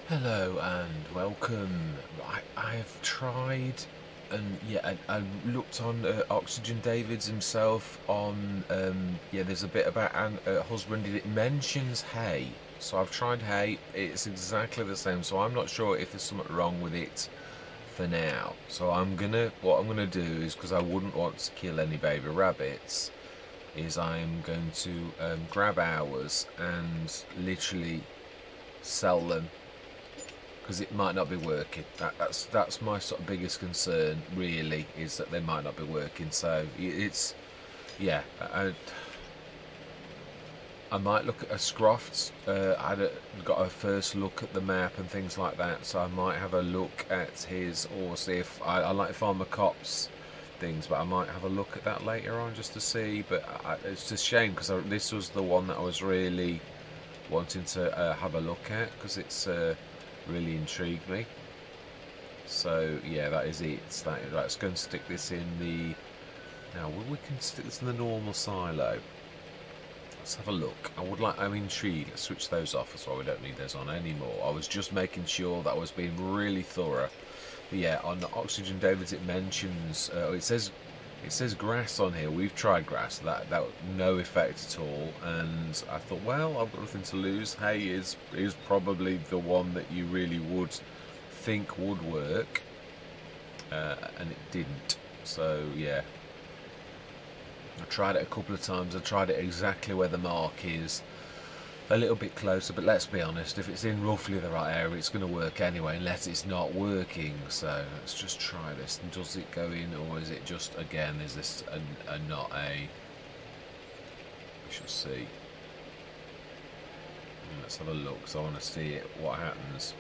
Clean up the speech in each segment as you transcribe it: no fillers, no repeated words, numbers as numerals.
Hello and welcome. I've tried, and yeah, I looked on Oxygen Davids himself on there's a bit about husbandry. It mentions hay, so I've tried hay. It's exactly the same, so I'm not sure if there's something wrong with it for now. So what I'm gonna do is, because I wouldn't want to kill any baby rabbits, is I'm going to grab ours and literally sell them because it might not be working. That's my sort of biggest concern, really, is that they might not be working. So it's yeah. I might look at a Scroft. Got a first look at the map and things like that, so I might have a look at his, or see if I like Farmer Cop's things, but I might have a look at that later on just to see. But it's a shame because this was the one that I was really wanting to have a look at because it's really intrigued me. So yeah, that is it. Let's go and stick this in the. Now we can stick this in the normal silo. Let's have a look. I'm intrigued. Let's switch those off as well. We don't need those on anymore. I was just making sure that I was being really thorough. But yeah, on the Oxygen Davids it mentions. It says grass on here. We've tried grass. That no effect at all. And I thought, well, I've got nothing to lose. Hay is probably the one that you really would think would work, and it didn't. So yeah, I tried it a couple of times. I tried it exactly where the mark is, a little bit closer, but let's be honest, if it's in roughly the right area it's going to work anyway, unless it's not working. So let's just try this. And does it go in, or is it just, again, is this not a, we shall see. Let's have a look, because I want to see it, what happens.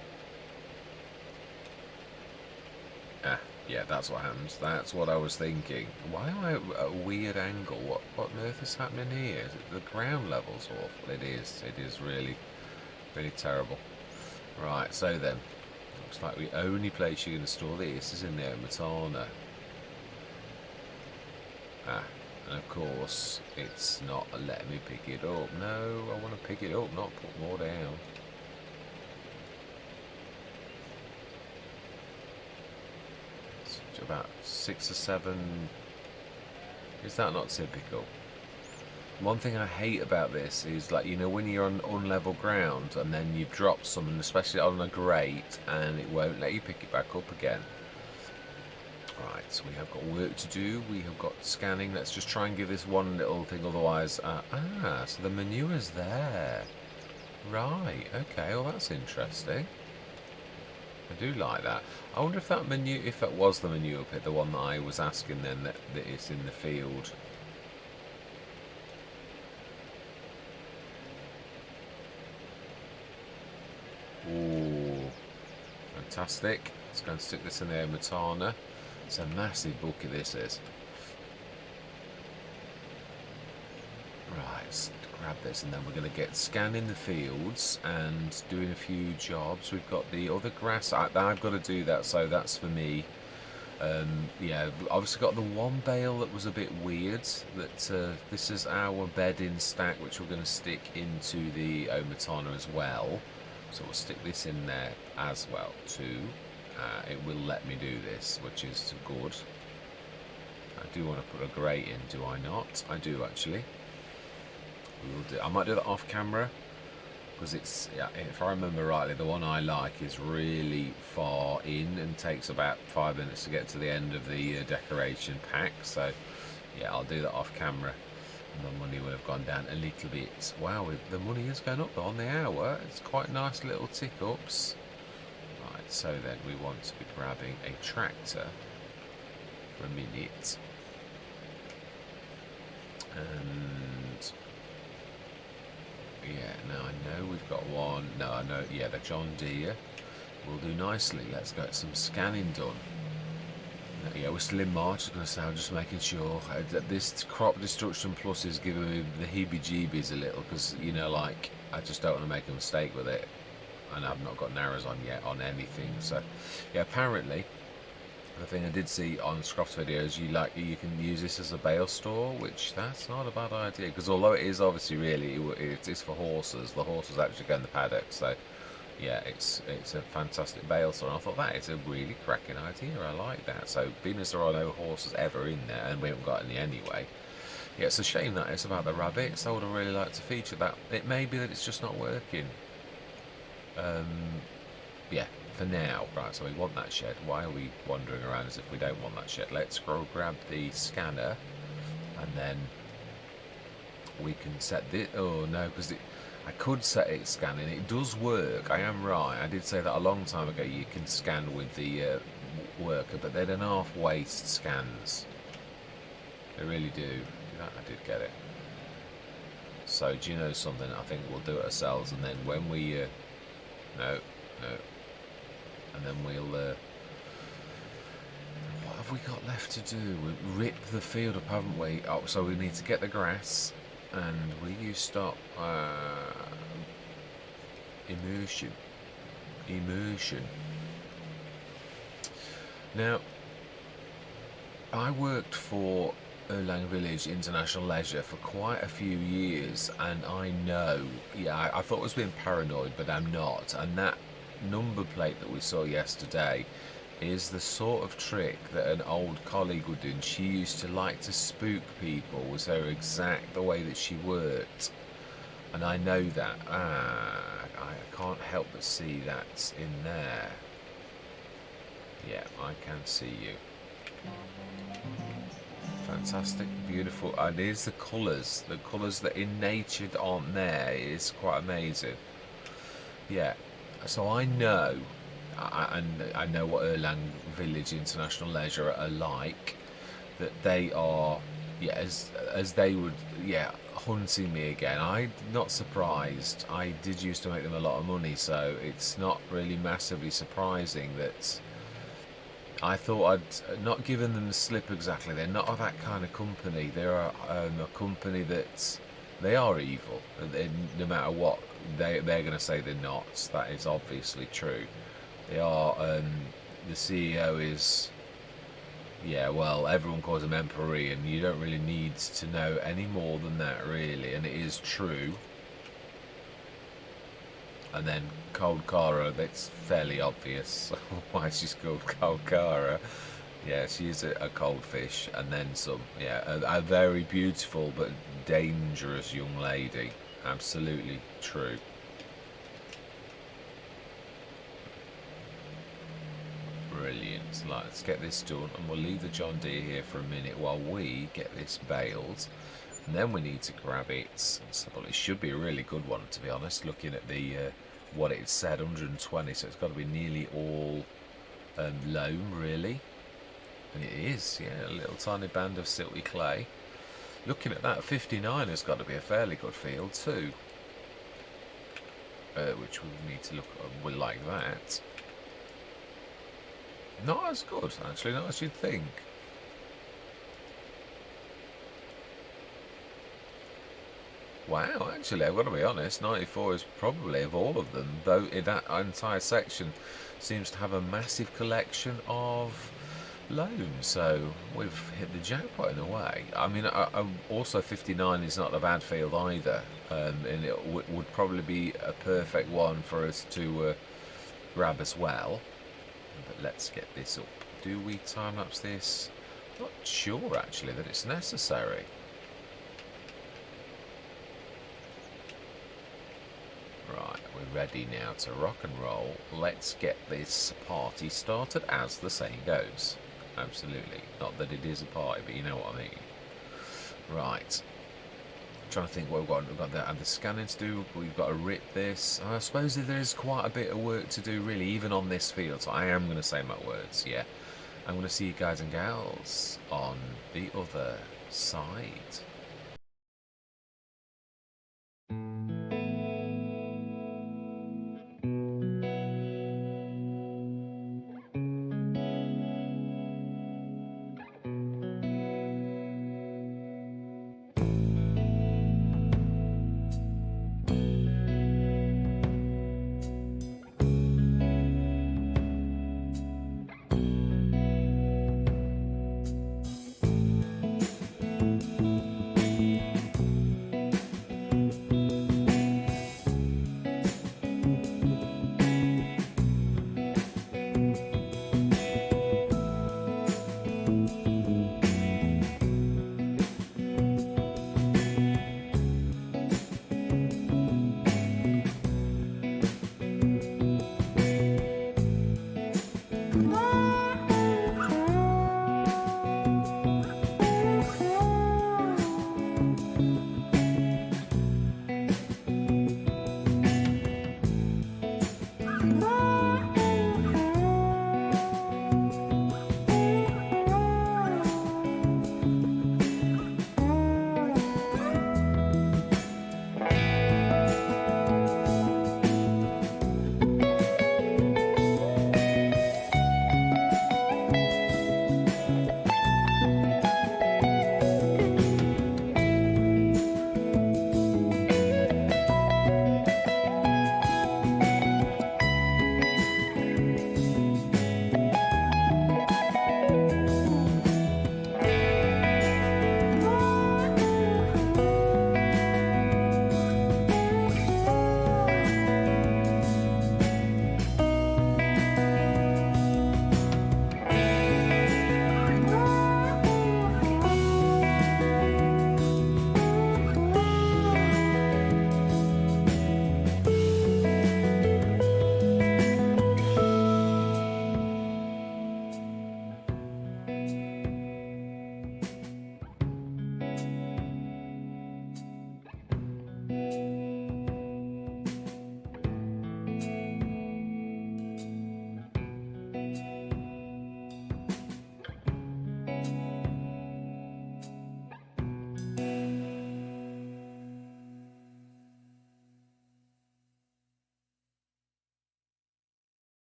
Yeah, that's what happens. That's what I was thinking. Why am I at a weird angle? What on earth is happening here? Is it the ground level's awful? It is. It is really, really terrible. Right, so then, looks like the only place you're going to store this is in the Matana. And of course, it's not letting me pick it up. No, I want to pick it up, not put more down. About 6 or 7. Is that not typical? One thing I hate about this is, like, you know, when you're on unlevel ground and then you drop something, especially on a grate, and it won't let you pick it back up again. Right, so we have got work to do. We have got scanning. Let's just try and give this one little thing, otherwise so the manure's there. Right, okay, well that's interesting. I do like that. I wonder if that was the manure pit, the one that I was asking then, that it's in the field. Ooh, fantastic. Let's go and stick this in there, Matana. It's a massive bucket, this is. Right, let's grab this, and then we're going to get scanning the fields and doing a few jobs. We've got the other grass. I've got to do that, so that's for me. Yeah, obviously got the one bale that was a bit weird. That this is our bedding stack, which we're going to stick into the Omatana as well. So we'll stick this in there as well too. It will let me do this, which is good. I do want to put a grate in, do I not? I do actually. I might do that off camera, because it's, yeah, if I remember rightly, the one I like is really far in and takes about 5 minutes to get to the end of the decoration pack. So yeah, I'll do that off camera, and the money will have gone down a little bit. Wow, the money is going up on the hour. It's quite nice little tick ups. Right, so then we want to be grabbing a tractor for a minute, and yeah, now I know we've got one. No, I know, yeah, the John Deere will do nicely. Let's get some scanning done. Yeah, we're still in March. I was going to say, I'm just making sure that this crop destruction plus is giving me the heebie-jeebies a little, because, you know, like, I just don't want to make a mistake with it, and I've not got narrows on yet on anything. So yeah, apparently the thing I did see on Scroft's videos, you can use this as a bale store, which that's not a bad idea, because although it is obviously really, it's for horses, the horses actually go in the paddock, so yeah, it's a fantastic bale store. And I thought that is a really cracking idea. I like that. So, being as there are no horses ever in there, and we haven't got any anyway, yeah, it's a shame that it's about the rabbits. I would have really liked to feature that. It may be that it's just not working. Yeah, for now. Right, so we want that shed. Why are we wandering around as if we don't want that shed? Let's go grab the scanner, and then we can set this. Oh no, because I could set it scanning. It does work. I am right. I did say that a long time ago. You can scan with the worker, but they're enough waste scans. They really do. I did get it. So do you know something? I think we'll do it ourselves, and then when we no, and then we'll what have we got left to do? We rip the field up, haven't we? Oh, so we need to get the grass, and will you stop immersion? Now, I worked for Erlang Village International Leisure for quite a few years, and I know, yeah, I thought I was being paranoid, but I'm not. And that number plate that we saw yesterday is the sort of trick that an old colleague would do, and she used to like to spook people, was her exact the way that she worked. And I know that. I can't help but see that in there. Yeah, I can see you. Fantastic, beautiful, and here's the colours that in nature aren't there. It's quite amazing. Yeah, so I know, I know what Erlang Village International Leisure are like, that they are, yeah, as they would, yeah, hunting me again. I'm not surprised. I did used to make them a lot of money, so it's not really massively surprising that I thought I'd not given them the slip exactly. They're not that kind of company. They're a company that they are evil. No matter what they're going to say, they're not. That is obviously true. They are. The CEO is. Yeah, well, everyone calls him Emperor, and you don't really need to know any more than that, really. And it is true. And then Cold Cara, that's fairly obvious why she's called Cold Cara. Yeah, she's a cold fish, and then some. Yeah, a very beautiful but dangerous young lady. Absolutely true. Brilliant. Let's get this done, and we'll leave the John Deere here for a minute while we get this baled. And then we need to grab it. So, well, it should be a really good one, to be honest, looking at the what it said, 120, so it's got to be nearly all loam, really. And it is, yeah, a little tiny band of silty clay. Looking at that, 59 has got to be a fairly good field too. Which we need to look at, we like that. Not as good, actually, not as you'd think. Wow, actually, I've got to be honest, 94 is probably, of all of them, though in that entire section seems to have a massive collection of loam, so we've hit the jackpot in a way. I mean, also 59 is not a bad field either, and it would probably be a perfect one for us to grab as well. But let's get this up. Do we time-lapse this? Not sure, actually, that it's necessary. Right, we're ready now to rock and roll. Let's get this party started, as the saying goes. Absolutely. Not that it is a party, but you know what I mean. Right. I'm trying to think what we've got. We've got the scanning to do. We've got to rip this. I suppose there's quite a bit of work to do, really, even on this field. So I am going to say my words, yeah. I'm going to see you guys and gals on the other side.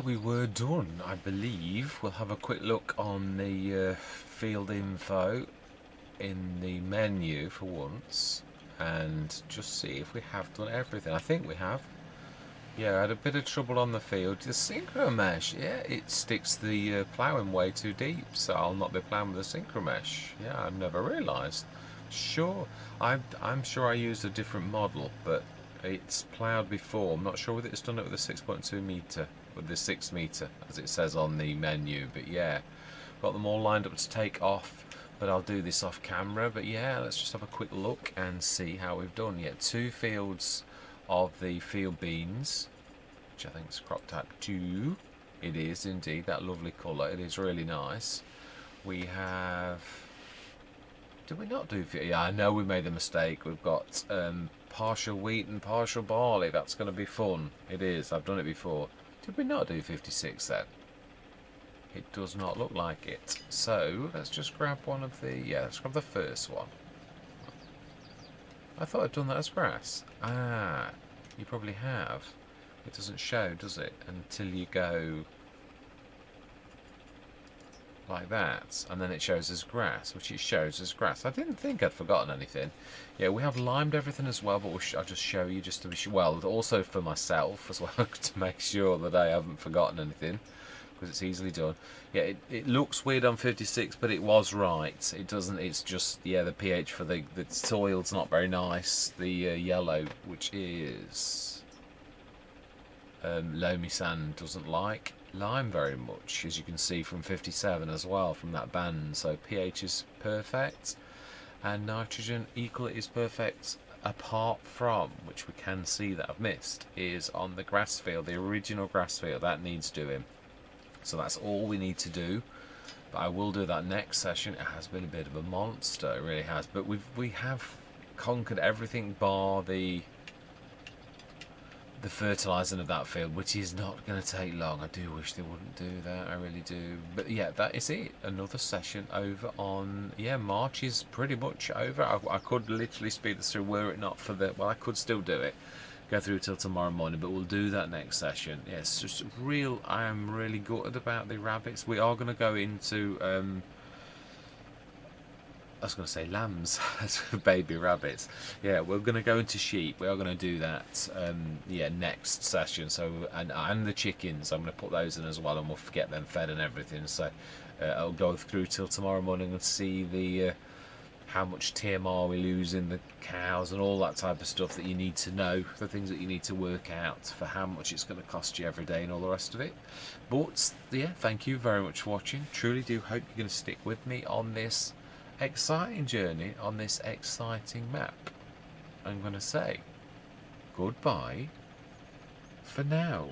we were done, I believe. We'll have a quick look on the field info in the menu for once and just see if we have done everything. I think we have. Yeah, I had a bit of trouble on the field. The synchro mesh, yeah, it sticks the ploughing way too deep, so I'll not be ploughing with the synchro mesh. Yeah, I've never realised. Sure, I'm sure I used a different model, but it's ploughed before. I'm not sure whether it's done it with a 6.2 metre, with the 6 metre, as it says on the menu. But yeah, got them all lined up to take off. But I'll do this off camera. But yeah, let's just have a quick look and see how we've done. Yeah, 2 fields of the field beans, which I think is crop type 2. It is indeed that lovely colour. It is really nice. We have. Did we not do? Yeah, I know we made a mistake. We've got partial wheat and partial barley. That's going to be fun. It is. I've done it before. Did we not do 56 then? It does not look like it. So let's just grab one of the. Yeah, let's grab the first one. I thought I'd done that as grass. Ah, you probably have. It doesn't show, does it? Until you go like that, and then it shows as grass, which it shows as grass. I didn't think I'd forgotten anything. Yeah, we have limed everything as well, but I'll just show you just to be sure. Well, also for myself as well, to make sure that I haven't forgotten anything, because it's easily done. Yeah, it looks weird on 56, but it was right. It doesn't. It's just, yeah, the pH for the soil's not very nice. The yellow, which is loamy sand, doesn't like lime very much, as you can see from 57 as well, from that band. So pH is perfect, and nitrogen equally is perfect, apart from, which we can see that I've missed, is on the grass field, the original grass field. That needs doing. So that's all we need to do, but I will do that next session. It has been a bit of a monster, it really has, but we have conquered everything bar the fertilising of that field, which is not going to take long. I do wish they wouldn't do that, I really do. But yeah, that is it. Another session over on, yeah, March is pretty much over. I could literally speed this through were it not for the, well, I could still do it, go through till tomorrow morning, but we'll do that next session. Yeah, it's just real, I am really gutted about the rabbits. We are going to go into I was going to say lambs, baby rabbits. Yeah, we're going to go into sheep. We are going to do that, yeah, next session. So, and the chickens, I'm going to put those in as well, and we'll get them fed and everything. So, I'll go through till tomorrow morning and see the how much TMR we lose in the cows and all that type of stuff that you need to know, the things that you need to work out for how much it's going to cost you every day and all the rest of it. But yeah, thank you very much for watching. Truly do hope you're going to stick with me on this exciting journey, on this exciting map. I'm going to say goodbye for now.